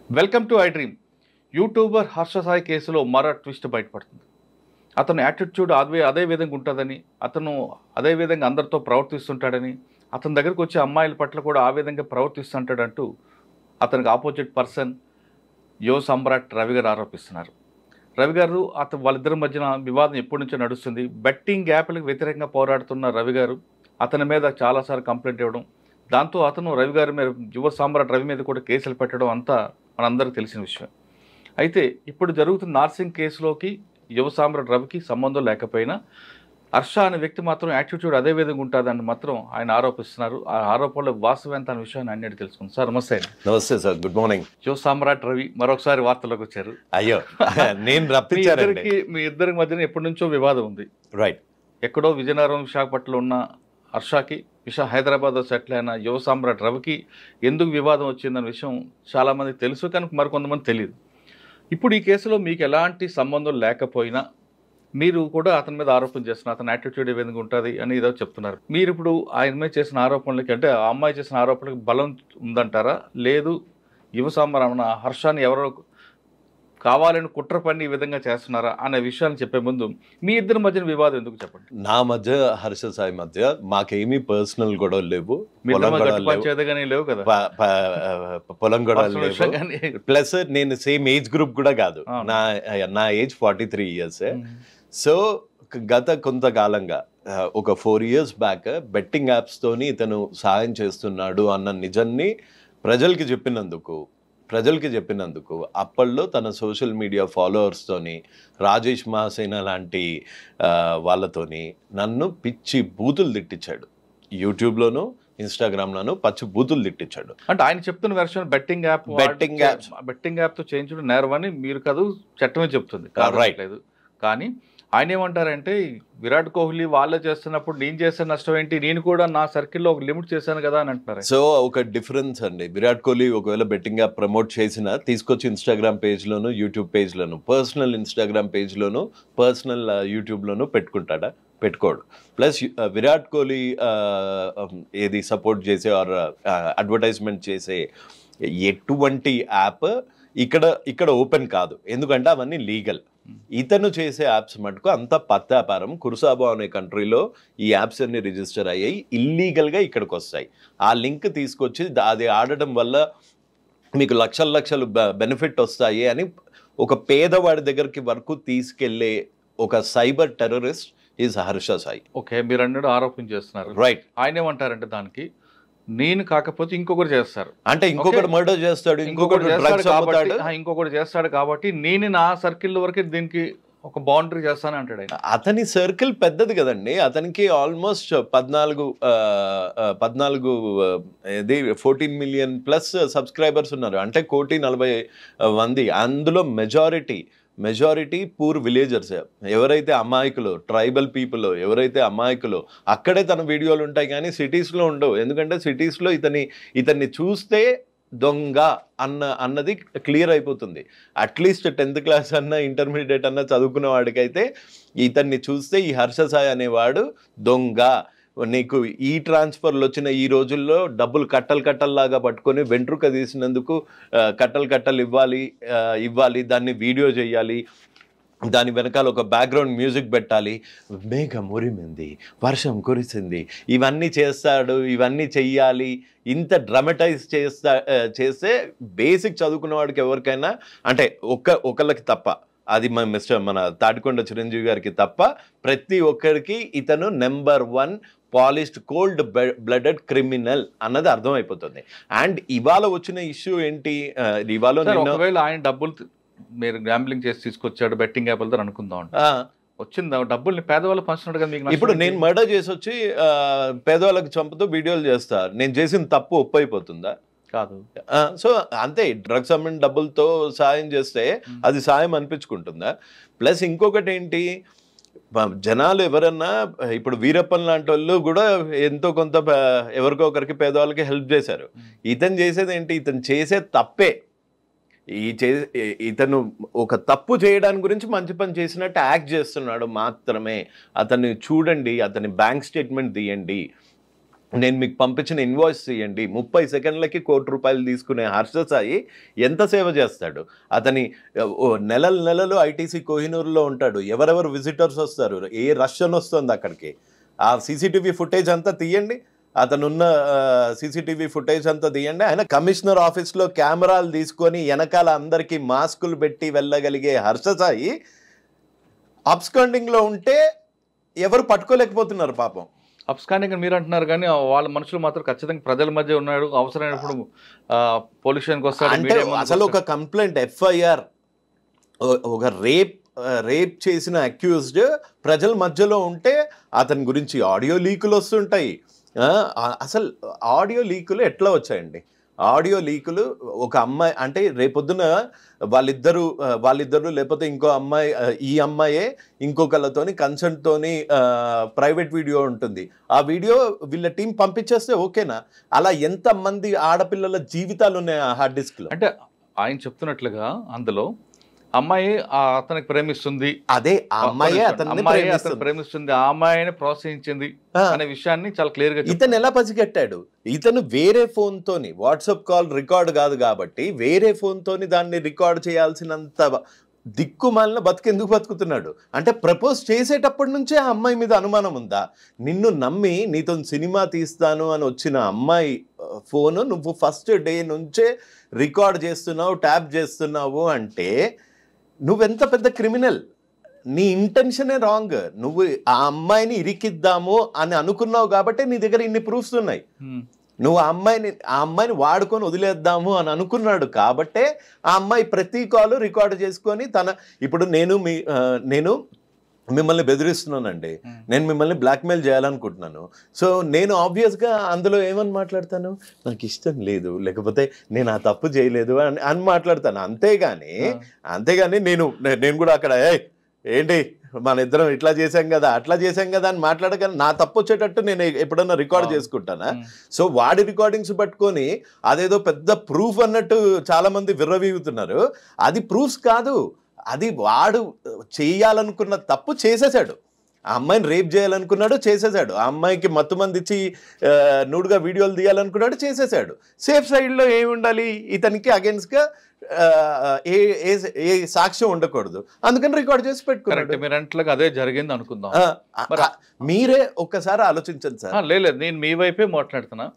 Welcome to I dream. YouTuber Harsha Sai కేసులో మరో twist బయటపడుతుంది. అతను యాటిట్యూడ్ అదే విధంగా ఉంటుందని, అతను అదే విధంగా అందరితో ప్రవర్తిస్తుంటాడని, అతని దగ్గరకు వచ్చే అమ్మాయిల పట్ల కూడా ఆ విధంగా ప్రవర్తిస్తుంటాడంటూ అతనికి ఆపోజిట్ పర్సన్ యువ సమ్రాట్ రవి గారు ఆరోపిస్తున్నారు. రవి గారు వాళ్ళిద్దరి మధ్యన వివాదం ఎప్పటి నుంచో నడుస్తుంది. బెట్టింగ్ యాప్లకు వ్యతిరేకంగా పోరాడుతున్న రవి గారు అతని మీద చాలాసార్లు కంప్లైంట్ ఇవ్వడం, దాంతో అతను రవి గారి మీద, యువ సమ్రాట్ రవి మీద కూడా కేసులు పెట్టడం అంతా మనందరికీ తెలిసిన విషయం. అయితే ఇప్పుడు జరుగుతున్న నార్సింగ్ కేసులోకి యువ సమ్రాట్ రవికి సంబంధం లేకపోయినా హర్ష అనే వ్యక్తి మాత్రం యాటిట్యూడ్ అదే విధంగా ఉంటుందని మాత్రం ఆయన ఆరోపిస్తున్నారు. ఆ ఆరోపణలో వాస్తవం ఎంత అనే విషయాన్ని అన్నిటి తెలుసుకుంది. సార్ నమస్తే. నమస్తే సార్, గుడ్ మార్నింగ్. యువ సమ్రాట్ రవి మరొకసారి వార్తల్లోకి వచ్చారు. అయ్యో, నేను రప్పించారండి. మీ ఇద్దరి మధ్యన ఎప్పటి నుంచో వివాదం ఉంది. రైట్. ఎక్కడో విజయనగరం, విశాఖపట్నంలో ఉన్న హర్షకి హైదరాబాద్లో సెటిల్ అయిన యువ సమ్రాట్ రవికి ఎందుకు వివాదం వచ్చిందన్న విషయం చాలామందికి తెలుసు, కానీ మరికొంతమంది తెలియదు. ఇప్పుడు ఈ కేసులో మీకు ఎలాంటి సంబంధం లేకపోయినా మీరు కూడా అతని మీద ఆరోపణ చేస్తున్నారు. అతని యాటిట్యూడ్ ఏ విధంగా ఉంటుంది అని ఏదో చెప్తున్నారు. మీరు ఇప్పుడు ఆయన మీద చేసిన ఆరోపణలకి, అంటే ఆ అమ్మాయి చేసిన ఆరోపణలకి బలం ఉందంటారా, లేదు యువ సమ్రాట్ హర్షాన్ని ఎవరో కావాలని కుట్ర పని ఈ విధంగా చేస్తున్నారా అనే విషయాన్ని చెప్పే ముందు మీ ఇద్దరి మధ్యన వివాదం ఎందుకు చెప్పండి. నా మధ్య, హర్ష సాయి మధ్య మాకేమీ పర్సనల్ గొడవలు లేవు, లేవు కదా, పొలం గొడవలు లేవు. ప్లస్ నేను సేమ్ ఏజ్ గ్రూప్ కూడా కాదు. నా ఏజ్ 43 years. సో గత కొంతకాలంగా ఒక 4 years బ్యాక్ బెట్టింగ్ యాప్స్ తోని ఇతను సాయం చేస్తున్నాడు అన్న నిజాన్ని ప్రజలకి చెప్పినందుకు అప్పట్లో తన సోషల్ మీడియా ఫాలోవర్స్తోని, రాజేష్ మహాసేన లాంటి వాళ్ళతోని నన్ను పిచ్చి బూతులు తిట్టించాడు. యూట్యూబ్లోను, ఇన్స్టాగ్రామ్లోను పచ్చి బూతులు తిట్టించాడు. అంటే ఆయన చెప్తున్న వెర్షన్ బెట్టింగ్ యాప్తో చేయించడం నేరం అని మీరు కాదు, చట్టమే చెప్తుంది. రైట్. కానీ ఆయన ఏమంటారంటే, విరాట్ కోహ్లీ వాళ్ళే చేస్తున్నప్పుడు నేను చేసే నష్టం ఏంటి, నేను కూడా నా సర్కిల్లో ఒక లిమిట్ చేశాను కదా అని అంటున్నారు. సో ఒక డిఫరెన్స్ అండి. విరాట్ కోహ్లీ ఒకవేళ బెట్టింగ్ యాప్ ప్రమోట్ చేసినా తీసుకొచ్చి ఇన్స్టాగ్రామ్ పేజ్లోను, యూట్యూబ్ పేజ్లోను, పర్సనల్ ఇన్స్టాగ్రామ్ పేజ్లోను, పర్సనల్ యూట్యూబ్లోను పెట్టుకుంటాడా? పెట్టుకోడు. ప్లస్ విరాట్ కోహ్లీ ఏది సపోర్ట్ చేసే ఆర్ అడ్వర్టైజ్మెంట్ చేసే ఎటువంటి యాప్ ఇక్కడ ఓపెన్ కాదు, ఎందుకంటే అవన్నీ లీగల్. ఇతను చేసే యాప్స్ మటుకు అంత పత్తాపారం. కుర్సాబో అనే కంట్రీలో ఈ యాప్స్ అన్ని రిజిస్టర్ అయ్యాయి, ఇల్లీగల్గా ఇక్కడికి వస్తాయి. ఆ లింక్ తీసుకొచ్చి అది ఆడటం వల్ల మీకు లక్షలు బెనిఫిట్ వస్తాయి అని ఒక పేదవాడి దగ్గరికి వరకు తీసుకెళ్లే ఒక cyber terrorist is Harsha Sai. Okay, మీరు అన్నట్టు ఆరోపణ చేస్తున్నారు. రైట్. ఆయన ఏమంటారంటే, దానికి నేను కాకపోతే ఇంకొకటి చేస్తారు, అంటే ఇంకొకటి మర్డర్ చేస్తాడు, ఇంకొకటి చేస్తాడు కాబట్టి నేను నా సర్కిల్ వరకు దీనికి ఒక బౌండరీ చేస్తాను అంటాడు ఆయన. అతని సర్కిల్ పెద్దది కదండి. అతనికి ఆల్మోస్ట్ 14 million ప్లస్ సబ్స్క్రైబర్స్ ఉన్నారు. అంటే 1,40,00,000 అందులో మెజారిటీ పూర్ విలేజర్స్. ఎవరైతే అమాయకులు, ట్రైబల్ పీపుల్ ఎవరైతే అమాయకులు, అక్కడే తన వీడియోలు ఉంటాయి, కానీ సిటీస్లో ఉండవు. ఎందుకంటే సిటీస్లో ఇతన్ని చూస్తే దొంగ అన్నది క్లియర్ అయిపోతుంది. అట్లీస్ట్ 10th class అన్న, ఇంటర్మీడియట్ అన్న చదువుకున్న వాడికైతే ఇతన్ని చూస్తే ఈ హర్ష సాయి అనేవాడు దొంగ, నీకు ఈ ట్రాన్స్ఫర్లు వచ్చిన ఈ రోజుల్లో డబ్బులు కట్టల్లాగా పట్టుకొని వెంట్రుక తీసినందుకు కట్టలు ఇవ్వాలి, దాన్ని వీడియో చేయాలి, దాని వెనకాల ఒక బ్యాక్గ్రౌండ్ మ్యూజిక్ పెట్టాలి, మేఘం ఉరిమింది, వర్షం కురిసింది, ఇవన్నీ చేస్తాడు, ఇవన్నీ చెయ్యాలి. ఇంత డ్రామటైజ్ చేస్తే బేసిక్ చదువుకున్న వాడికి ఎవరికైనా, అంటే ఒకళ్ళకి తప్ప, అది మన తాటికొండ చిరంజీవి గారికి తప్ప ప్రతి ఒక్కరికి ఇతను number 1 polished cold blooded criminal అన్నది అర్థమైపోతుంది. అండ్ ఇవాళ వచ్చిన ఇష్యూ ఏంటి, ఇవాళ ఒకవేళ ఆయన డబ్బులు మీరు గ్యాంబ్లింగ్ చేసి తీసుకొచ్చాడు బెట్టింగ్ యాప్లతో అనుకుందాం, వచ్చిందా డబ్బుల్ని పేదవాళ్ళు పంచున్నాడు కదా మీకు. ఇప్పుడు నేను మర్డర్ చేసి వచ్చి పేదవాళ్ళకి చంపుతూ వీడియోలు చేస్తా, నేను చేసిన తప్పు ఒప్పు అయిపోతుందా? కాదు. సో అంతే, డ్రగ్స్ అమ్మిన డబ్బులతో సాయం చేస్తే అది సాయం అనిపించుకుంటుందా? ప్లస్ ఇంకొకటి ఏంటి, జనాలు ఎవరన్నా ఇప్పుడు వీరప్పన్ లాంటి వాళ్ళు కూడా ఎంతో కొంత ఎవరికో ఒకరికి పేదవాళ్ళకి హెల్ప్ చేశారు. ఇతను చేసేది ఏంటి, ఇతను చేసే తప్పే. ఇతను ఒక తప్పు చేయడానికి గురించి మంచి పని చేసినట్టు యాక్ట్ చేస్తున్నాడు మాత్రమే. అతన్ని చూడండి, అతని బ్యాంక్ స్టేట్మెంట్ తీయండి, నేను మీకు పంపించిన ఇన్వాయిస్ చేయండి, 30 సెకండ్లకి ₹1,00,00,000 తీసుకునే హర్ష సాయి ఎంత సేవ చేస్తాడు. అతని నెలలు ఐటీసీ కోహినూరులో ఉంటాడు. ఎవరెవరు విజిటర్స్ వస్తారు, ఏ రష్యన్ వస్తుంది అక్కడికి, ఆ సీసీటీవీ ఫుటేజ్ అంతా తీయండి, అతనున్న సీసీటీవీ ఫుటేజ్ అంతా తీయండి. ఆయన కమిషనర్ ఆఫీస్లో కెమెరాలు తీసుకొని వెనకాల అందరికీ మాస్కులు పెట్టి వెళ్ళగలిగే హర్ష సాయి అబ్స్కాండింగ్లో ఉంటే ఎవరు పట్టుకోలేకపోతున్నారు పాపం. అబ్స్కాండింగ్ మీరు అంటున్నారు కానీ వాళ్ళ మనుషులు మాత్రం ఖచ్చితంగా ప్రజల మధ్య ఉన్నాడు, అవసరమైనప్పుడు పోలీస్ స్టేషన్కి వస్తాడు. అంటే అసలు ఒక కంప్లైంట్ ఎఫ్ఐఆర్, ఒక రేప్ చేసిన అక్యూజ్డ్ ప్రజల మధ్యలో ఉంటే అతని గురించి ఆడియో లీకులు వస్తుంటాయి. అసలు ఆడియో లీకులు ఎట్లా వచ్చాయండి? ఆడియో లీకులు ఒక అమ్మాయి అంటే రేపొద్దున వాళ్ళిద్దరు లేకపోతే ఇంకో అమ్మాయి, ఈ అమ్మాయే ఇంకొకళ్ళతోని కన్సెంట్తోని ప్రైవేట్ వీడియో ఉంటుంది. ఆ వీడియో వీళ్ళ టీం పంపించేస్తే ఓకేనా? అలా ఎంతమంది ఆడపిల్లల జీవితాలు ఉన్నాయి ఆ హార్డ్ డిస్క్లో. అంటే ఆయన చెప్తున్నట్లుగా అందులో అమ్మాయి అతనికి ప్రేమిస్తుంది, అదే అమ్మాయి అతన్ని ప్రేమిస్తుంది, ఆ అమ్మాయిని ప్రోత్సహించింది అనే విషయాన్ని చాలా క్లియర్ గా ఇతను ఎలా పసిగట్టాడు? ఇతను వేరే ఫోన్ తోని, వాట్సాప్ కాల్ రికార్డ్ కాదు కాబట్టి వేరే ఫోన్ తోని దాన్ని రికార్డ్ చేయాల్సినంత దిక్కుమాలిన బతికెందుకు బతుకుతున్నాడు? అంటే ప్రపోజ్ చేసేటప్పటి నుంచే ఆ అమ్మాయి మీద అనుమానం ఉందా? నిన్ను నమ్మి నీతో సినిమా తీస్తాను అని వచ్చిన అమ్మాయి ఫోను నువ్వు ఫస్ట్ డే నుంచే రికార్డ్ చేస్తున్నావు, ట్యాప్ చేస్తున్నావు అంటే నువ్వెంత పెద్ద క్రిమినల్. నీ ఇంటెన్షనే రాంగ్. నువ్వు ఆ అమ్మాయిని ఇరికిద్దాము అని అనుకున్నావు కాబట్టి నీ దగ్గర ఇన్ని ప్రూఫ్స్ ఉన్నాయి. నువ్వు ఆ అమ్మాయిని వాడుకొని వదిలేద్దాము అని అనుకున్నాడు కాబట్టే ఆ అమ్మాయి ప్రతి కాలు రికార్డు చేసుకొని ఇప్పుడు నేను మిమ్మల్ని బెదిరిస్తున్నానండి, నేను మిమ్మల్ని బ్లాక్మెయిల్ చేయాలనుకుంటున్నాను. సో నేను ఆబ్వియస్గా అందులో ఏమని మాట్లాడతాను, నాకు ఇష్టం లేదు, లేకపోతే నేను ఆ తప్పు చేయలేదు అని మాట్లాడతాను. అంతేగాని నేను కూడా అక్కడ ఏంటి మన ఇద్దరం ఇట్లా చేసాం కదా అట్లా చేసాం కదా అని మాట్లాడగానే నా తప్పు వచ్చేటట్టు నేను ఎప్పుడన్నా రికార్డ్ చేసుకుంటానా? సో వాడి రికార్డింగ్స్ పట్టుకొని అదేదో పెద్ద ప్రూఫ్ అన్నట్టు చాలా మంది విర్రవీగుతున్నారు. అది ప్రూఫ్స్ కాదు, అది వాడు చేయాలనుకున్న తప్పు చేసేసాడు. ఆ అమ్మాయిని రేప్ చేయాలనుకున్నాడు, చేసేసాడు. ఆ అమ్మాయికి మత్తు మంది ఇచ్చి నూడుగా వీడియోలు తీయాలనుకున్నాడు, చేసేసాడు. సేఫ్ సైడ్లో ఏమి ఉండాలి? ఇతనికి అగేన్స్ట్గా ఏ సాక్ష్యం ఉండకూడదు, అందుకని రికార్డ్ చేసి పెట్టుకున్నాడు. అదే జరిగింది అనుకుందాం. మీరే ఒక్కసారి ఆలోచించండి సార్. లేదు, నేను మీ వైపే మాట్లాడుతున్నా.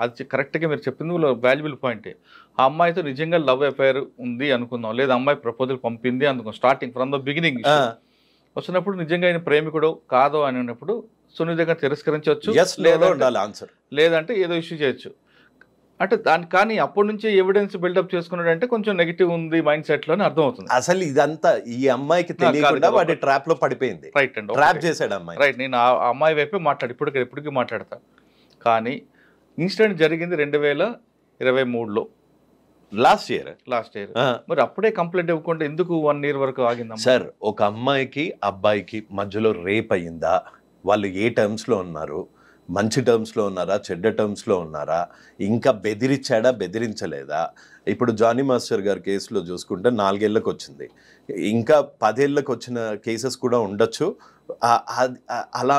అది కరెక్ట్గా మీరు చెప్పింది వాల్యుబుల్ పాయింటే. ఆ అమ్మాయితో నిజంగా లవ్ అఫైర్ ఉంది అనుకుందాం, లేదా అమ్మాయి ప్రపోజల్ పంపింది అనుకుందాం, స్టార్టింగ్ ఫ్రమ్ ద బిగినింగ్ వచ్చినప్పుడు నిజంగా ఆయన ప్రేమికుడు కాదో అని ఉన్నప్పుడు సున్నితంగా తిరస్కరించవచ్చు, లేదంటే ఏదో ఇష్యూ చేయొచ్చు. అంటే కానీ అప్పటి నుంచి ఎవిడెన్స్ బిల్డప్ చేసుకున్నాడు అంటే కొంచెం నెగిటివ్ ఉంది మైండ్ సెట్ లో అర్థం అవుతుంది. అసలు ఇదంతా ఈ అమ్మాయికి తెలియకుండా వాడి ట్రాప్ లో పడిపోయింది. రైట్ అండి, ట్రాప్ చేశాడు అమ్మాయి. రైట్, నేను ఆ అమ్మాయి వైపే ఇప్పటికీ మాట్లాడతా. కానీ ఇన్సిడెంట్ జరిగింది 2023లో, లాస్ట్ ఇయర్. మరి అప్పుడే కంప్లైంట్ ఇవ్వకుండా ఎందుకు 1 year వరకు ఆగిందా సార్? ఒక అమ్మాయికి అబ్బాయికి మధ్యలో రేప్ అయ్యిందా? వాళ్ళు ఏ టర్మ్స్లో ఉన్నారు? మంచి టర్మ్స్లో ఉన్నారా, చెడ్డ టర్మ్స్లో ఉన్నారా? ఇంకా బెదిరించలేదా? ఇప్పుడు జానీ మాస్టర్ గారి కేసులో చూసుకుంటే 4 ఏళ్ళకి వచ్చింది, ఇంకా 10 ఏళ్ళకి వచ్చిన కేసెస్ కూడా ఉండొచ్చు. అలా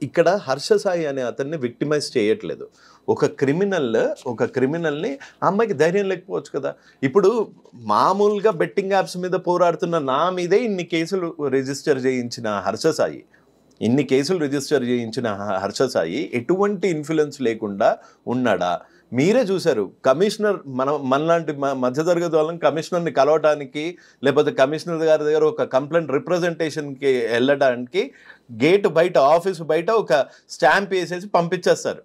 ఇక్కడ హర్ష సాయి అనే అతన్ని విక్టిమైజ్ చేయట్లేదు. ఒక క్రిమినల్ని అమ్మాయికి ధైర్యం లేకపోవచ్చు కదా. ఇప్పుడు మామూలుగా బెట్టింగ్ యాప్స్ మీద పోరాడుతున్న నా మీదే ఇన్ని కేసులు రిజిస్టర్ చేయించిన హర్ష సాయి ఎటువంటి ఇన్ఫ్లుయెన్స్ లేకుండా ఉన్నాడా? మీరే చూశారు. కమిషనర్ మనలాంటి మధ్యతరగతి వాళ్ళని కమిషనర్ని కలవడానికి, లేకపోతే కమిషనర్ గారి దగ్గర ఒక కంప్లైంట్ రిప్రజెంటేషన్కి వెళ్ళడానికి గేట్ బయట, ఆఫీసు బయట ఒక స్టాంప్ వేసేసి పంపించేస్తారు.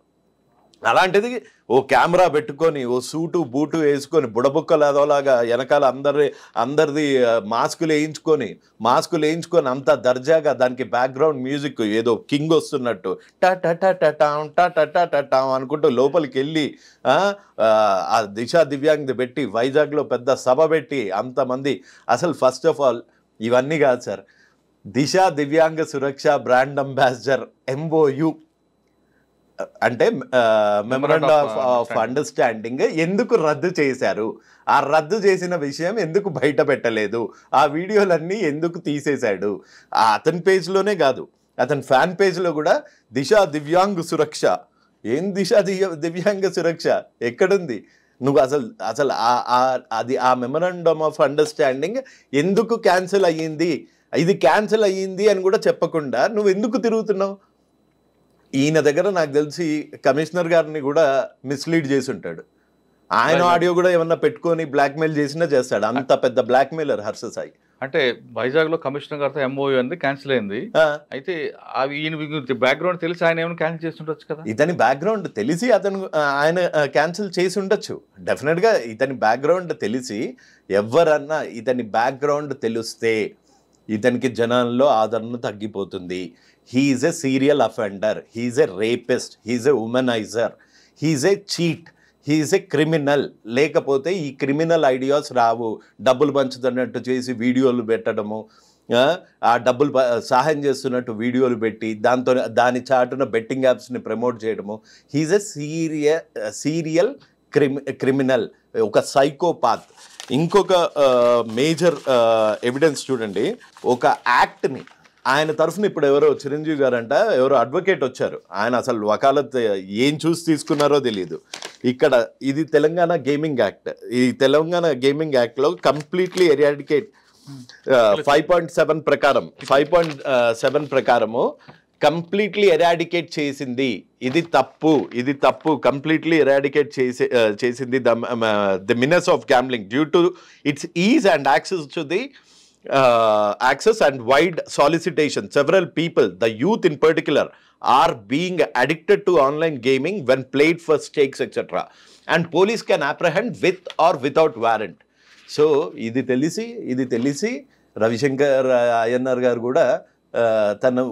అలాంటిది ఓ కెమెరా పెట్టుకొని, ఓ సూటు బూటు వేసుకొని, బుడబుక్కలు అదోలాగా వెనకాల అందరిది మాస్కులు వేయించుకొని అంతా దర్జాగా, దానికి బ్యాక్గ్రౌండ్ మ్యూజిక్ ఏదో కింగ్ వస్తున్నట్టు టా అనుకుంటూ లోపలికి వెళ్ళి ఆ దిశా దివ్యాంగ్ది పెట్టి వైజాగ్లో పెద్ద సభ పెట్టి అంతమంది. అసలు ఫస్ట్ ఆఫ్ ఆల్ ఇవన్నీ కాదు సార్, దిశా దివ్యాంగ సురక్ష బ్రాండ్ అంబాసిడర్ MOU అంటే మెమరాండం ఆఫ్ అండర్స్టాండింగ్ ఎందుకు రద్దు చేశారు? ఆ రద్దు చేసిన విషయం ఎందుకు బయట పెట్టలేదు? ఆ వీడియోలన్నీ ఎందుకు తీసేశాడు? అతని పేజ్లోనే కాదు, అతని ఫ్యాన్ పేజ్లో కూడా దిశ దివ్యాంగ్ సురక్ష. ఏం దిశ దివ్యాంగ సురక్ష ఎక్కడుంది? నువ్వు అసలు అది ఆ మెమరాండమ్ ఆఫ్ అండర్స్టాండింగ్ ఎందుకు క్యాన్సిల్ అయ్యింది, ఇది క్యాన్సిల్ అయ్యింది అని కూడా చెప్పకుండా నువ్వు ఎందుకు తిరుగుతున్నావు? ఈయన దగ్గర నాకు తెలిసి కమిషనర్ గారిని కూడా మిస్లీడ్ చేసి ఉంటాడు. ఆయన ఆడియో కూడా ఏమన్నా పెట్టుకొని బ్లాక్మెయిల్ చేసినా చేస్తాడు. అంత పెద్ద బ్లాక్మెయిలర్ హర్ష సాయి. అంటే వైజాగ్ లో కమిషనర్ గారితో ఎంఓయూ అనేది క్యాన్సిల్ అయింది. అయితే ఈయన బ్యాక్గ్రౌండ్ తెలిసి ఆయన ఏమైనా క్యాన్సిల్ చేసి ఉండొచ్చు కదా. ఇతని బ్యాక్గ్రౌండ్ తెలిసి ఆయన క్యాన్సిల్ చేసి ఉండొచ్చు డెఫినెట్ గా. ఇతని బ్యాక్గ్రౌండ్ తెలిసి ఎవరన్నా ఇతని బ్యాక్గ్రౌండ్ తెలిస్తే ఇతనికి జనాల్లో ఆదరణ తగ్గిపోతుంది. He's a serial offender, he's a rapist, he's a womaniser, he's a cheat, he's a criminal. లేకపోతే ఈ క్రిమినల్ ఐడియాస్ రావు. డబ్బులు పంచుతున్నట్టు చేసి వీడియోలు పెట్టడము, ఆ డబ్బులు సహాయం చేస్తున్నట్టు వీడియోలు పెట్టి దాని చాటున బెట్టింగ్ యాప్స్ని ప్రమోట్ చేయడము. హీఈస్ ఎ సీరియల్ క్రిమినల్, ఒక సైకోపాత్. ఇంకొక మేజర్ ఎవిడెన్స్ చూడండి. ఒక యాక్ట్ని ఆయన తరఫున ఇప్పుడు ఎవరో చిరంజీవి గారంట ఎవరో అడ్వకేట్ వచ్చారు. ఆయన అసలు వకాలత్ ఏం చూసి తీసుకున్నారో తెలియదు. ఇక్కడ ఇది తెలంగాణ గేమింగ్ యాక్ట్. ఈ తెలంగాణ గేమింగ్ యాక్ట్లో కంప్లీట్లీ ఎరాడికేట్ 5.7 ప్రకారం 5.7 ప్రకారము కంప్లీట్లీ ఎరాడికేట్ చేసింది. ఇది తప్పు కంప్లీట్లీ ఎరాడికేట్ చేసింది the మినస్ of gambling due to it's is and access to the access and wide solicitation. Several people, the youth in particular, are being addicted to online gaming when played for stakes, etc. And police can apprehend with or without warrant. So ఇది తెలిసి రవిశంకర్ అయ్యన్నార్ గారు కూడా తను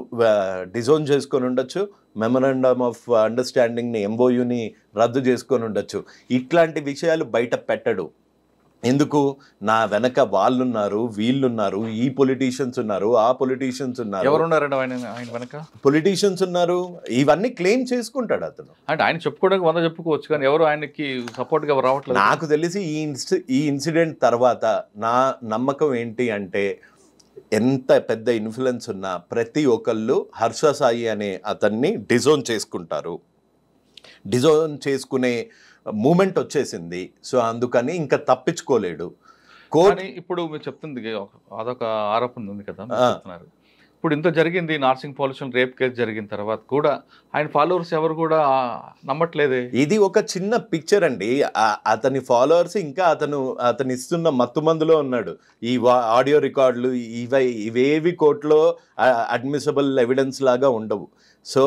disown చేసుకొని ఉండొచ్చు. Memorandum of అండర్స్టాండింగ్ని ఎంఓయూని రద్దు చేసుకొని ఉండొచ్చు. ఇట్లాంటి విషయాలు బయట పెట్టడు. ఎందుకు? నా వెనక వాళ్ళున్నారు, వీళ్ళున్నారు, ఈ పొలిటీషియన్స్ ఉన్నారు, ఆ పొలిటీషియన్స్ ఉన్నారు. ఎవరున్నారండి ఆయన వెనక? పొలిటీషియన్స్ ఉన్నారు. ఇవన్నీ క్లెయిమ్ చేసుకుంటాడు అతను. అంటే ఆయన చెప్పుకోవడానికి 100 చెప్పుకోవచ్చు, కానీ ఎవరు ఆయనకి సపోర్ట్గా రావట్లేదు. నాకు తెలిసి ఈ ఇన్సిడెంట్ తర్వాత నా నమ్మకం ఏంటి అంటే, ఎంత పెద్ద ఇన్ఫ్లుయెన్స్ ఉన్నా ప్రతి ఒక్కళ్ళు హర్ష సాయి అనే అతన్ని డిజోన్ చేసుకుంటారు. డిజోన్ చేసుకునే మూమెంట్ వచ్చేసింది. సో అందుకని ఇంకా తప్పించుకోలేడు. కానీ ఇప్పుడు మీరు చెప్తుంది అదొక ఆరోపణ ఉంది కదా చెప్తున్నారు. ఇప్పుడు ఇంత జరిగింది, నార్సింగ్ పోలీసులు రేప్ కేసు జరిగిన తర్వాత కూడా ఆయన ఫాలోవర్స్ ఎవరు కూడా నమ్మట్లేదే. ఇది ఒక చిన్న పిక్చర్ అండి. అతని ఫాలోవర్స్ ఇంకా అతను ఇస్తున్న మత్తుమందులో ఉన్నాడు. ఈ ఆడియో రికార్డులు ఇవేవి కోర్టులో అడ్మిసబుల్ ఎవిడెన్స్ లాగా ఉండవు. సో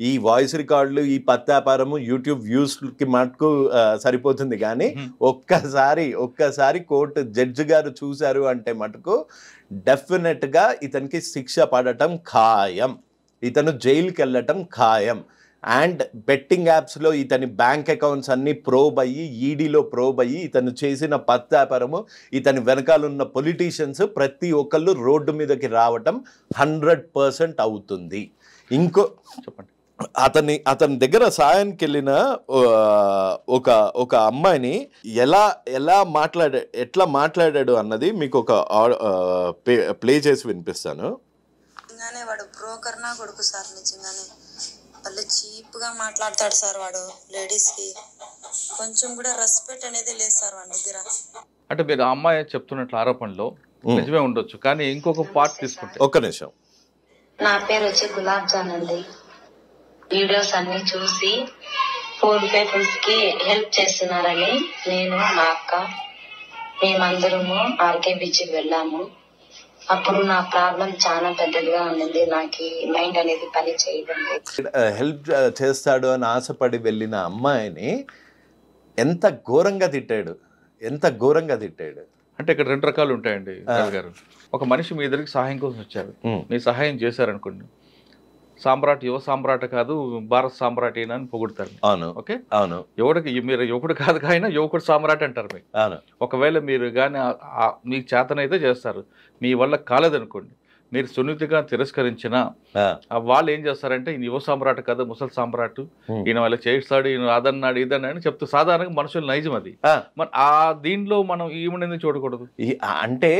ఈ వాయిస్ రికార్డులు, ఈ పత్యాపారము యూట్యూబ్ వ్యూస్కి మటుకు సరిపోతుంది. కానీ ఒక్కసారి కోర్టు జడ్జి గారు చూశారు అంటే మటుకు డెఫినెట్గా ఇతనికి శిక్ష పడటం ఖాయం, ఇతను జైలుకి వెళ్ళటం ఖాయం. అండ్ బెట్టింగ్ యాప్స్లో ఇతని బ్యాంక్ అకౌంట్స్ అన్నీ ప్రోబ్ అయ్యి, ఈడీలో ప్రోబ్ అయ్యి, ఇతను చేసిన పత్యాపారము, ఇతని వెనకాలన్న పొలిటీషియన్స్ ప్రతి ఒక్కళ్ళు రోడ్డు మీదకి రావటం 100% అవుతుంది. ఇంకో చెప్పండి, అతని దగ్గర సాయానికి వెళ్ళిన ఒక అమ్మాయిని ఎట్లా మాట్లాడాడు అన్నది మీకు ఒక ప్లే చేసి వినిపిస్తాను. వాడు బ్రోకర్ నా కొడుకు సార్, నిజంగానే వాళ్ళు చీప్ గా మాట్లాడతాడు సార్. వాడు లేడీస్ కి కొంచెం కూడా రెస్పెక్ట్ అనేది లేదు సార్ వాడి దగ్గర. అంటే మీరు ఆ అమ్మాయి చెప్తున్నట్లు ఆరోపణలో నిజమే ఉండొచ్చు, కానీ ఇంకొక పార్ట్ తీసుకుంటే. ఒక్క నిమిషం. నా పేరు వచ్చి గులాబ్ జాన్ అండి. వీడియోస్ అన్ని చూసి పూర్ పీపుల్స్ కి హెల్ప్ చేస్తున్నారని నేను, మా అక్క, మేమందరము ఆర్కే బీచ్ వెళ్ళాము. అప్పుడు నా ప్రాబ్లం చాలా పెద్దదిగా ఉండింది. నాకు మైండ్ అనేది పని చేయదండి. హెల్ప్ చేస్తాడు అని ఆశపడి వెళ్ళిన అమ్మాయిని ఎంత ఘోరంగా తిట్టాడు. అంటే ఇక్కడ 2 రకాలు ఉంటాయండి గారు. ఒక మనిషి మీ దగ్గరికి సహాయం కోసం వచ్చారు, మీ సహాయం చేశారనుకోండి, సామ్రాట్ యువ సామ్రాట్ కాదు భారత్ సామ్రాట్ అయినా అని పొగుడతారు. అవును, ఓకే, అవును. మీరు యువకుడు కాదు కానీ యువకుడు సామ్రాట్ అంటారు మీకు. ఒకవేళ మీరు కానీ మీకు చేతనైతే చేస్తారు, మీ వల్ల కాలేదనుకోండి, మీరు సున్నితంగా తిరస్కరించిన వాళ్ళు ఏం చేస్తారంటే ఈయన యువ సామ్రాట్ కదా ముసలి సామ్రాట్, ఈయన వాళ్ళ చేస్తాడు, ఈయన అదన్నాడు ఇదన్నాడు అని చెప్తూ సాధారణంగా మనుషులు నైజం అది. మరి ఆ దీనిలో మనం ఈమెను చూడకూడదు అంటే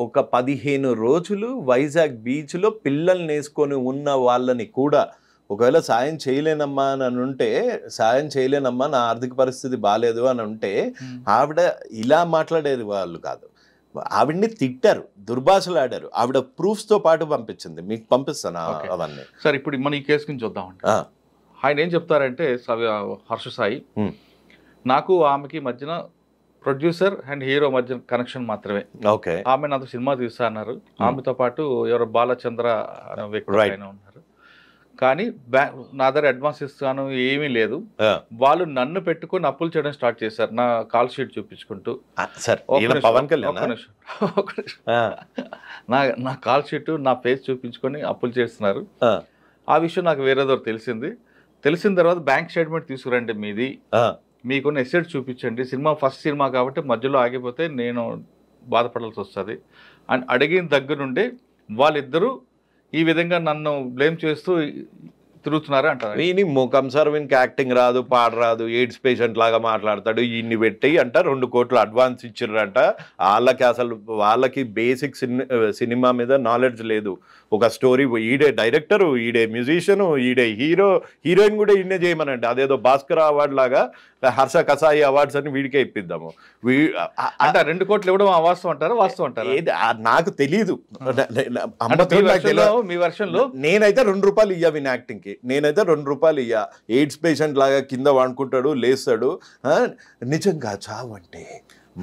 ఒక 15 రోజులు వైజాగ్ బీచ్ లో పిల్లల్ని వేసుకొని ఉన్న వాళ్ళని కూడా ఒకవేళ సాయం చేయలేనమ్మా అని ఉంటే, సాయం చేయలేనమ్మా నా ఆర్థిక పరిస్థితి బాగాలేదు అని ఉంటే ఆవిడ ఇలా మాట్లాడేది వాళ్ళు కాదు. ఆవిడ్ని తిట్టారు, దుర్భాషలాడారు. ఆవిడ ప్రూఫ్స్ తో పాటు పంపించింది, మీకు పంపిస్తాను అవన్నీ. సార్ ఇప్పుడు మనం ఈ కేసు గురించి చూద్దామండి. ఆయన ఏం చెప్తారంటే హర్ష సాయి, నాకు ఆమెకి మధ్యన ప్రొడ్యూసర్ అండ్ హీరో మధ్య కనెక్షన్ మాత్రమే. ఓకే, ఆమె నాతో సినిమా తీస్తా అన్నారు. ఆమెతో పాటు ఎవరో బాలచంద్ర అనే వ్యక్తి ఆయన ఉన్నారు. కానీ నా దగ్గర అడ్వాన్స్ ఇస్తాను ఏమీ లేదు. వాళ్ళు నన్ను పెట్టుకుని అప్పులు చేయడం స్టార్ట్ చేశారు, నా కాల్ షీట్ చూపించుకుంటూ. నా కాల్ షీట్ నా ఫేస్ చూపించుకొని అప్పులు చేస్తున్నారు. ఆ విషయం నాకు వేరేదో తెలిసింది. తెలిసిన తర్వాత బ్యాంక్ స్టేట్మెంట్ తీసుకురండి మీది, మీకున్న ఎసెట్ చూపించండి. సినిమా ఫస్ట్ సినిమా కాబట్టి మధ్యలో ఆగిపోతే నేను బాధపడాల్సి వస్తుంది అని అడిగిన దగ్గర నుండి వాళ్ళిద్దరూ ఈ విధంగా నన్ను బ్లేమ్ చేస్తూ తిరుగుతున్నారు అంటారు. వీని ముఖం సార్, వీనికి యాక్టింగ్ రాదు, పాట రాదు, ఎయిడ్స్ పేషెంట్ లాగా మాట్లాడతాడు, ఈయన్ని పెట్టి అంట 2 కోట్లు అడ్వాన్స్ ఇచ్చిర్రంట. వాళ్ళకి అసలు వాళ్ళకి బేసిక్ సినిమా మీద నాలెడ్జ్ లేదు. ఒక స్టోరీ, ఈడే డైరెక్టరు, ఈడే మ్యూజిషియను, ఈడే హీరో, హీరోయిన్ కూడా ఈయనే చేయమనండి. అదేదో భాస్కర్ అవార్డు లాగా హర్ష కసాయి అవార్డ్స్ అని వీడికే ఇప్పిద్దాము. అంటే 2 కోట్లు ఇవ్వడం అవాస్తవం అంటారా వాస్తవం అంటారా? నాకు తెలీదు. మీ వర్షంలో నేనైతే 2 రూపాయలు ఇయ్యా విన్ యాక్టింగ్ కి, నేనైతే 2 రూపాయలు ఇయ్యా. ఎయిడ్స్ పేషెంట్ లాగా కింద వాడుకుంటాడు, లేస్తాడు. నిజంగా చావు అంటే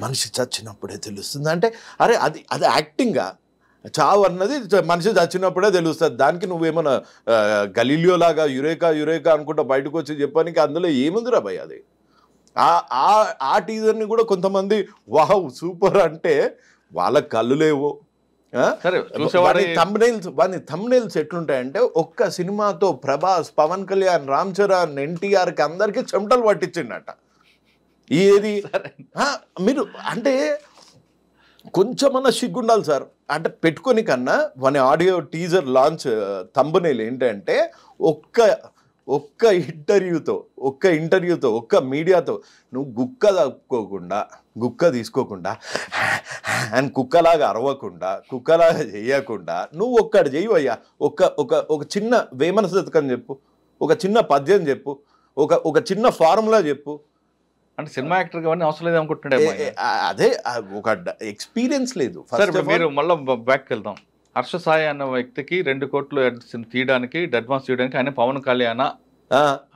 మనిషి చచ్చినప్పుడే తెలుస్తుంది అంటే, అరే అది అది యాక్టింగా? చావు అన్నది మనిషి చచ్చినప్పుడే తెలుస్తుంది. దానికి నువ్వేమన్నా గలీలియో లాగా యురేకా యురేకా అనుకుంటా బయటకు వచ్చి చెప్పడానికి అందులో ఏముందిరా భయ్? అది ఆ టీజర్ని కూడా కొంతమంది వావ్ సూపర్ అంటే వాళ్ళకి కళ్ళు లేవు. థంబ్నెయిల్స్ ఎట్లుంటాయంటే, ఒక్క సినిమాతో ప్రభాస్, పవన్ కళ్యాణ్, రామ్ చరణ్, ఎన్టీఆర్కి అందరికీ చెమటలు పట్టించిండట. ఏది మీరు అంటే కొంచెమన్నా సిగ్గుండాలి సార్. అంటే పెట్టుకొని కన్నా మన ఆడియో టీజర్ లాంచ్ థంబ్నెయిల్ ఏంటంటే ఒక్క ఇంటర్వ్యూతో ఒక్క మీడియాతో నువ్వు గుక్క తీసుకోకుండా అండ్ కుక్కలాగా అరవకుండా, కుక్కలాగా చేయకుండా నువ్వు ఒక్కటి చెయ్యవయ్యా. ఒక చిన్న వేమన శతకం చెప్పు, ఒక చిన్న పద్యం చెప్పు, ఒక చిన్న ఫార్ములా చెప్పు. అంటే సినిమా యాక్టర్ అవన్నీ అవసరం లేదు అనుకుంటున్నాడు. అదే ఒక ఎక్స్పీరియన్స్ లేదు. మీరు మళ్ళీ బ్యాక్ వెళ్దాం. హర్ష సాయి అన్న వ్యక్తికి 2 కోట్లు తీయడానికి అడ్వాన్స్ తీయడానికి ఆయన పవన్ కళ్యాణ్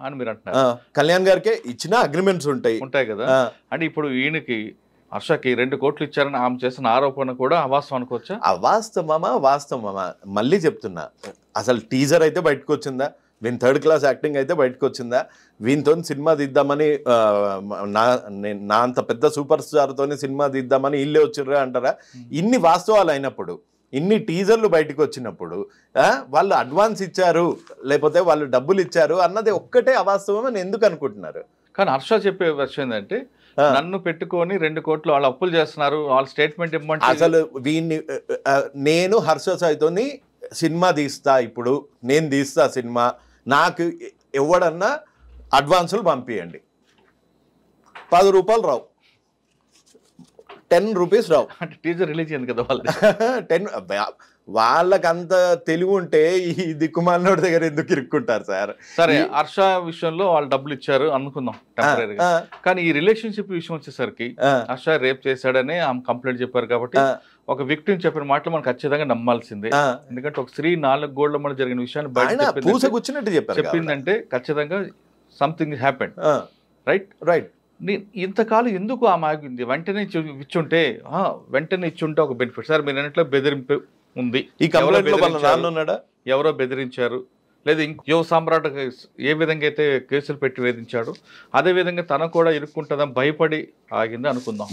అని మీరు అంటున్నారు. కళ్యాణ్ గారికి ఇచ్చిన అగ్రిమెంట్స్ ఉంటాయి కదా. అంటే ఇప్పుడు ఈయనకి హర్షకి 2 కోట్లు ఇచ్చారని ఆమె చేసిన ఆరోపణ కూడా అవాస్తవం అనుకోవచ్చా? వాస్తవమా మళ్ళీ చెప్తున్నా. అసలు టీజర్ అయితే బయటకు వచ్చిందా? వీని 3rd క్లాస్ యాక్టింగ్ అయితే బయటకు వచ్చిందా? వీనితో సినిమా తీద్దామని నా అంత పెద్ద సూపర్ స్టార్తో సినిమా తీద్దామని ఇల్లే వచ్చిర్రా అంటారా? ఇన్ని వాస్తవాలు అయినప్పుడు, ఇన్ని టీజర్లు బయటకు వచ్చినప్పుడు వాళ్ళు అడ్వాన్స్ ఇచ్చారు లేకపోతే వాళ్ళు డబ్బులు ఇచ్చారు అన్నది ఒక్కటే అవాస్తవం అని ఎందుకు అనుకుంటున్నారు? కానీ హర్ష చెప్పే విషయం ఏంటంటే, నన్ను పెట్టుకొని 2 కోట్లు వాళ్ళు అప్పులు చేస్తున్నారు, వాళ్ళ స్టేట్మెంట్ ఇవ్వమంటే. అసలు వీన్ని నేను హర్ష సాయితోని సినిమా తీస్తా, ఇప్పుడు నేను తీస్తా సినిమా, నాకు ఎవడన్నా అడ్వాన్సులు పంపించండి, 10 రూపాయలు రావు, 10 రూపీస్ రావు. అంటే టీజర్ రిలీజ్ అయింది కదా వాళ్ళు 10. వాళ్ళకంత తెలివి ఉంటే ఈ దిక్కుమాలినోడి దగ్గర ఎందుకు ఇరుక్కుంటారు సార్? సరే, హర్ష విషయంలో వాళ్ళు డబ్బులు ఇచ్చారు అనుకుందాం టెంపరీగా. కానీ ఈ రిలేషన్షిప్ విషయం వచ్చేసరికి హర్ష రేప్ చేశాడని ఆమె కంప్లైంట్ చెప్పారు కాబట్టి ఒక విక్టిమ్ చెప్పిన మాటలు మనం ఖచ్చితంగా నమ్మాల్సిందే. ఎందుకంటే ఒక స్త్రీ 4 గోళ్ల మధ్య జరిగిన విషయాన్ని బయట చెప్పిందంటే ఖచ్చితంగా సంథింగ్ హ్యాపెండ్. రైట్. ఇంతకాలం ఎందుకు ఆమె ఆగింది? వెంటనే ఇచ్చుంటే ఒక బెనిఫిట్. సార్ మీరు అన్నట్లు బెదిరింపు ఉంది, ఎవరో బెదిరించారు, లేదా యువ సామ్రాట్ ఏ విధంగా అయితే కేసులు పెట్టి వేధించాడు అదే విధంగా తన కూడా ఇరుక్కుంటుందని భయపడి ఆగింది అనుకుందాం.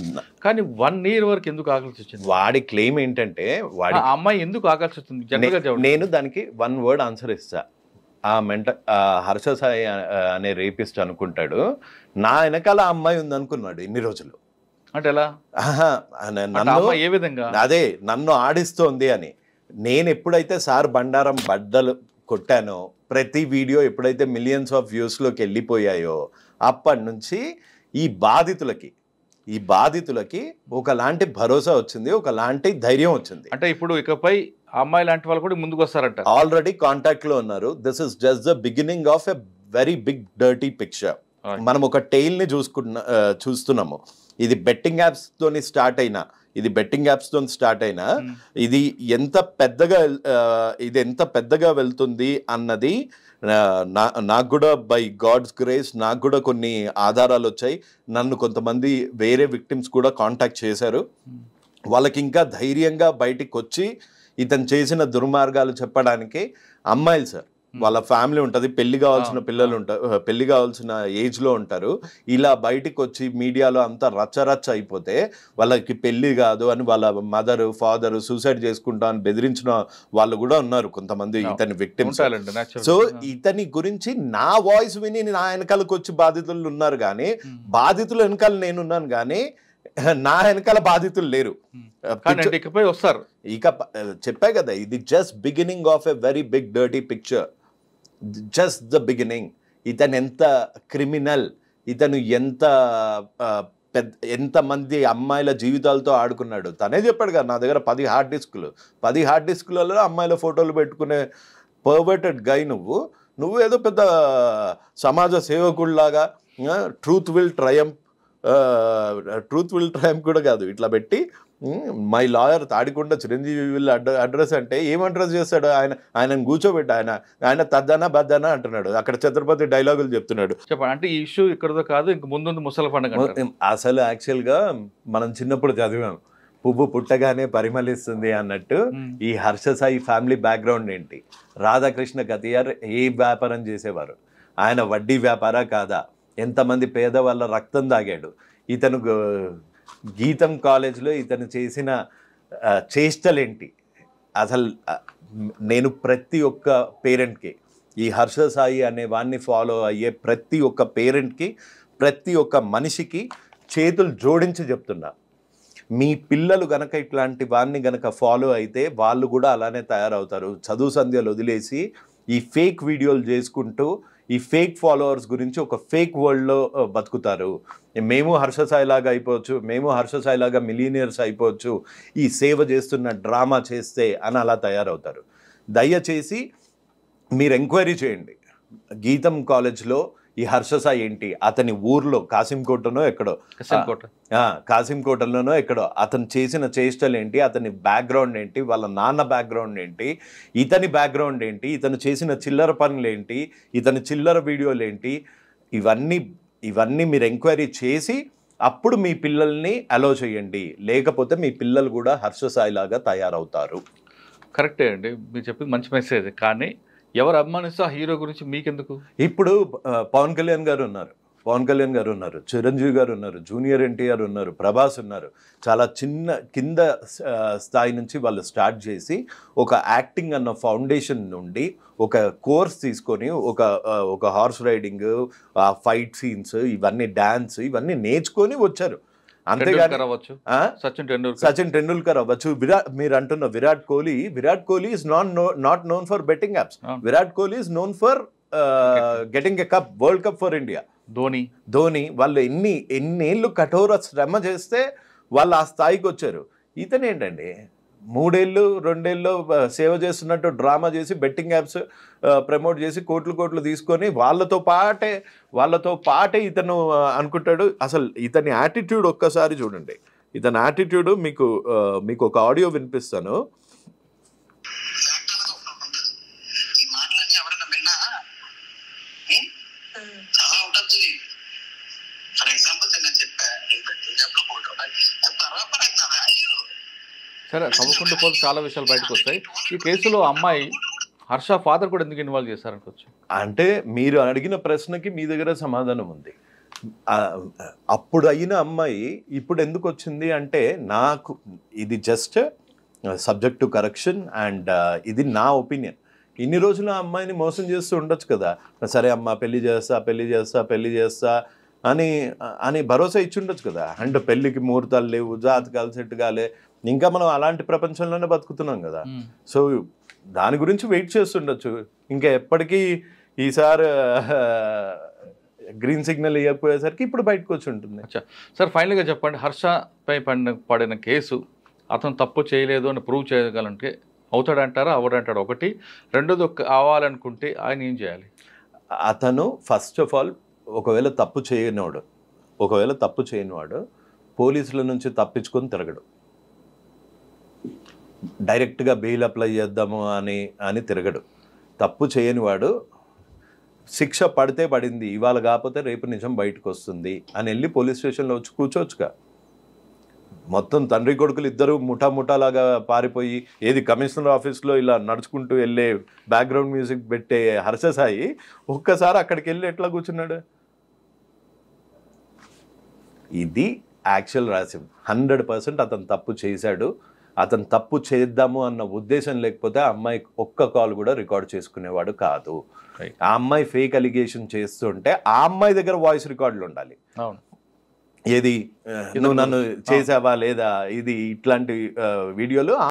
కానీ 1 year వరకు ఎందుకు ఆగాల్సి వచ్చింది? వాడి క్లెయిమ్ ఏంటంటే, వాడి అమ్మాయి ఎందుకు ఆగాల్సి వచ్చింది జనరల్గా? నేను దానికి 1 word ఆన్సర్ ఇస్తా. హర్ష సాయి అనే రేపిస్ట్ అనుకుంటాడు, నా వెనకాల అమ్మాయి ఉంది అనుకున్నాడు ఇన్ని రోజులు. అంటే ఎలా? ఏ విధంగా? అదే నన్ను ఆడిస్తోంది అని. నేను ఎప్పుడైతే సార్ బండారం బద్దలు కొట్టానో, ప్రతి వీడియో ఎప్పుడైతే మిలియన్స్ ఆఫ్ వ్యూస్లోకి వెళ్ళిపోయాయో అప్పటి నుంచి ఈ బాధితులకి ఒకలాంటి భరోసా వచ్చింది, ఒకలాంటి ధైర్యం వచ్చింది. అంటే ఇప్పుడు ఇకపై అమ్మాయి లాంటి వాళ్ళు కూడా ముందుకు వస్తారంట. ఆల్రెడీ కాంటాక్ట్లో ఉన్నారు. This is just the beginning of a very big dirty picture. మనం ఒక టైల్ని చూస్తున్నాము. ఇది బెట్టింగ్ యాప్స్తోని స్టార్ట్ అయినా ఇది ఎంత పెద్దగా వెళ్తుంది అన్నది నాకు కూడా బై గాడ్స్ గ్రేస్ నాకు కూడా కొన్ని ఆధారాలు వచ్చాయి. నన్ను కొంతమంది వేరే విక్టిమ్స్ కూడా కాంటాక్ట్ చేశారు. వాళ్ళకి ఇంకా ధైర్యంగా బయటికి వచ్చి ఇతను చేసిన దుర్మార్గాలు చెప్పడానికి అమ్మాయిలు సార్, వాళ్ళ ఫ్యామిలీ ఉంటుంది, పెళ్లి కావాల్సిన పిల్లలు ఉంటారు, పెళ్లి కావాల్సిన ఏజ్లో ఉంటారు. ఇలా బయటికి వచ్చి మీడియాలో అంతా రచ్చరచ్చ అయిపోతే వాళ్ళకి పెళ్లి కాదు అని వాళ్ళ మదరు ఫాదరు సూసైడ్ చేసుకుంటా అని బెదిరించిన వాళ్ళు కూడా ఉన్నారు కొంతమంది ఇతని విక్టిమ్స్. సో ఇతని గురించి నా వాయిస్ విని నా వెనకాలకు వచ్చి బాధితులు ఉన్నారు, కానీ బాధితుల వెనకాల నేనున్నాను, కానీ నా వెనకాల బాధితులు లేరు. ఇకపై వస్తారు. ఇక చెప్పా కదా, ఇది just beginning of a very big dirty picture, just the beginning. ఇతను ఎంత క్రిమినల్, ఇతను ఎంతమంది అమ్మాయిల జీవితాలతో ఆడుకున్నాడు. తనే చెప్పాడు కదా, నా దగ్గర 10 హార్డ్ డిస్కులలో అమ్మాయిల ఫోటోలు పెట్టుకునే పర్వర్టెడ్ గై నువ్వు ఏదో పెద్ద సమాజ సేవకుడిలాగా ట్రూత్ విల్ ట్రయంప్ కూడా కాదు, ఇట్లా పెట్టి my lawyer Tadikonda Chiranjeevi will address అంటే ఏం అడ్రస్ చేస్తాడు? ఆయనను కూర్చోబెట్టి ఆయన తద్దనా బద్దనా అంటున్నాడు, అక్కడ ఛత్రపతి డైలాగులు చెప్తున్నాడు. చెప్పండి, అంటే ఈ ఇష్యూ ఇక్కడతో కాదు, ఇంక ముందు ముసలి పండుగ. అసలు యాక్చువల్గా మనం చిన్నప్పుడు చదివాం, పువ్వు పుట్టగానే పరిమళిస్తుంది అన్నట్టు. ఈ హర్ష సాయి ఫ్యామిలీ బ్యాక్గ్రౌండ్ ఏంటి? రాధాకృష్ణ కతియార్ ఏ వ్యాపారం చేసేవారు? ఆయన వడ్డీ వ్యాపారా కాదా? ఎంతమంది పేదవాళ్ళ రక్తం తాగాడు? ఇతను గీతం కాలేజ్లో ఇతను చేసిన చేష్టలేంటి? అసలు నేను ప్రతి ఒక్క పేరెంట్కి, ఈ హర్ష సాయి అనే వాడిని ఫాలో అయ్యే ప్రతి ఒక్క పేరెంట్కి, ప్రతి ఒక్క మనిషికి చేతులు జోడించి చెప్తున్నా, మీ పిల్లలు గనక ఇట్లాంటి వాడిని గనక ఫాలో అయితే వాళ్ళు కూడా అలానే తయారవుతారు. చదువు సంధ్యలు వదిలేసి ఈ ఫేక్ వీడియోలు చేసుకుంటూ ఈ ఫేక్ ఫాలోవర్స్ గురించి ఒక ఫేక్ వరల్డ్లో బతుకుతారు. మేము హర్ష సాయిలాగా అయిపోవచ్చు, మేము హర్ష సాయిలాగా మిలీనియర్స్ అయిపోవచ్చు, ఈ సేవ చేస్తున్న డ్రామా చేస్తే అని అలా తయారవుతారు. దయచేసి మీరు ఎంక్వైరీ చేయండి. గీతం కాలేజ్లో ఈ హర్ష సాయి ఏంటి, అతని ఊర్లో కాసింకోటనో ఎక్కడో అతను చేసిన చేష్టలు ఏంటి, అతని బ్యాక్గ్రౌండ్ ఏంటి, వాళ్ళ నాన్న బ్యాక్గ్రౌండ్ ఏంటి, ఇతని బ్యాక్గ్రౌండ్ ఏంటి, ఇతను చేసిన చిల్లర పనులు ఏంటి, ఇతని చిల్లర వీడియోలు ఏంటి, ఇవన్నీ మీరు ఎంక్వైరీ చేసి అప్పుడు మీ పిల్లల్ని అలో చేయండి. లేకపోతే మీ పిల్లలు కూడా హర్ష సాయి లాగా తయారవుతారు. కరెక్టే అండి, మీరు చెప్పింది మంచి మెసేజ్. కానీ ఎవరు అభిమానిస్తూ ఆ హీరో గురించి మీకెందుకు? ఇప్పుడు పవన్ కళ్యాణ్ గారు ఉన్నారు, చిరంజీవి గారు ఉన్నారు, జూనియర్ ఎన్టీఆర్ ఉన్నారు, ప్రభాస్ ఉన్నారు. చాలా కింద స్థాయి నుంచి వాళ్ళు స్టార్ట్ చేసి ఒక యాక్టింగ్ అన్న ఫౌండేషన్ నుండి ఒక కోర్స్ తీసుకొని ఒక హార్స్ రైడింగ్, ఫైట్ సీన్స్, ఇవన్నీ డాన్స్, ఇవన్నీ నేర్చుకొని వచ్చారు. అంతేగాని సచిన్ టెండూల్కర్ అవ్వచ్చు, మీరు అంటున్న Virat Kohli is not known for betting apps. Virat Kohli is known for getting a cup, world cup for India. Dhoni వాళ్ళు ఎన్నేళ్ళు కఠోర శ్రమ చేస్తే వాళ్ళు ఆ స్థాయికి వచ్చారు. ఇతను ఏంటండి 2 ఏళ్ళు సేవ చేస్తున్నట్టు డ్రామా చేసి బెట్టింగ్ యాప్స్ ప్రమోట్ చేసి కోట్లు తీసుకొని వాళ్ళతో పాటే ఇతను అనుకుంటాడు. అసలు ఇతని యాటిట్యూడ్ ఒక్కసారి చూడండి. ఇతని యాటిట్యూడ్ మీకు ఒక ఆడియో వినిపిస్తాను. సరే, తవ్వకుండా పోతే చాలా విషయాలు బయటకు వస్తాయి. ఈ కేసులో అమ్మాయి హర్ష ఫాదర్ కూడా ఎందుకు ఇన్వాల్వ్ చేశారనుకోవచ్చు? అంటే మీరు అడిగిన ప్రశ్నకి మీ దగ్గర సమాధానం ఉంది. అప్పుడు అయిన అమ్మాయి ఇప్పుడు ఎందుకు వచ్చింది అంటే, నాకు ఇది just subject to correction and ఇది నా ఒపీనియన్. ఇన్ని రోజులు ఆ అమ్మాయిని మోసం చేస్తూ ఉండొచ్చు కదా. సరే అమ్మ పెళ్లి చేస్తా అని అని భరోసా ఇచ్చుండొచ్చు కదా. అంటే పెళ్ళికి ముహూర్తాలు లేవు, జాతకాలు సెట్ కాలే, ఇంకా మనం అలాంటి ప్రపంచంలోనే బతుకుతున్నాం కదా. సో దాని గురించి వెయిట్ చేస్తుండొచ్చు. ఇంకా ఎప్పటికీ ఈసారి గ్రీన్ సిగ్నల్ ఇవ్వకపోయేసరికి ఇప్పుడు బయటకు వచ్చి ఉంటుంది. సార్ ఫైనల్గా చెప్పండి, హర్షపై పడిన కేసు అతను తప్పు చేయలేదు అని ప్రూవ్ చేయగలంటే అవుతాడంటారా అవ్వడంటారా? ఒకటి. రెండోది అవ్వాలనుకుంటే ఆయన ఏం చేయాలి? అతను ఫస్ట్ ఆఫ్ ఆల్ ఒకవేళ తప్పు చేయనివాడు పోలీసుల నుంచి తప్పించుకొని తిరగడు. డైరెక్ట్గా బెయిల్ అప్లై చేద్దాము అని తిరగడు. తప్పు చేయనివాడు శిక్ష పడితే పడింది, ఇవాళ కాకపోతే రేపు నిజం బయటకు వస్తుంది అని వెళ్ళి పోలీస్ స్టేషన్లో వచ్చి కూర్చోవచ్చుగా. మొత్తం తండ్రి కొడుకులు ఇద్దరు ముఠాలాగా పారిపోయి ఏది కమిషనర్ ఆఫీస్లో ఇలా నడుచుకుంటూ వెళ్ళే బ్యాక్గ్రౌండ్ మ్యూజిక్ పెట్టే హర్ష సాయి ఒక్కసారి అక్కడికి వెళ్ళి ఎట్లా కూర్చున్నాడు? ఇది యాక్చువల్ రాసిం. 100% అతను తప్పు చేశాడు. అతను తప్పు చేద్దాము అన్న ఉద్దేశం లేకపోతే ఆ అమ్మాయి ఒక్క కాల్ కూడా రికార్డ్ చేసుకునేవాడు కాదు. ఆ అమ్మాయి ఫేక్ అలిగేషన్ చేస్తుంటే ఆ అమ్మాయి దగ్గర వాయిస్ రికార్డులు ఉండాలి. ఏది నువ్వు నన్ను చేసావా లేదా, ఇది ఇట్లాంటి వీడియోలు